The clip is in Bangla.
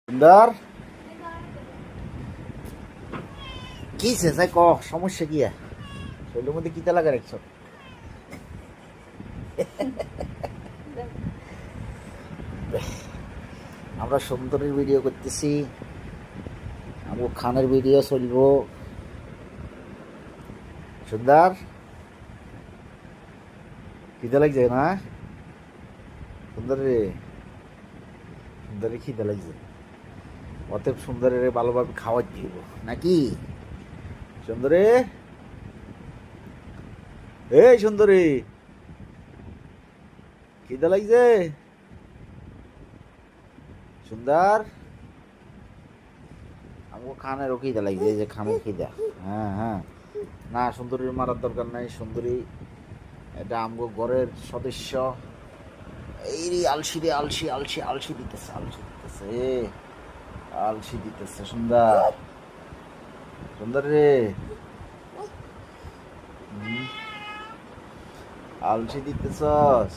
সুন্দর কি চেঁচাই ক সমস্যা কি শরীরের মধ্যে কিতা লাগা রাখছ আমরা সুন্দরের ভিডিও করতেছি আমরা খানের ভিডিও চলব সুন্দর খিদে লাগছে না সুন্দর রে সুন্দরে খিদে লাগছে অতএব সুন্দরের ভালোভাবে খাওয়াই দিব নাকি সুন্দরে এই সুন্দরী খিদে লাগছে সুন্দর আমাকে খানের খিদে লাগছে এই যে খানের খিদা হ্যাঁ হ্যাঁ না সুন্দরীর মারার দরকার নাই সুন্দরী এটা আমগো ঘরের সদস্য এই রে আলসি রে আলসি আলসি আলসি দিতেছে আলসি দিতেছে সুন্দর সুন্দর রে আলসি দিতেছস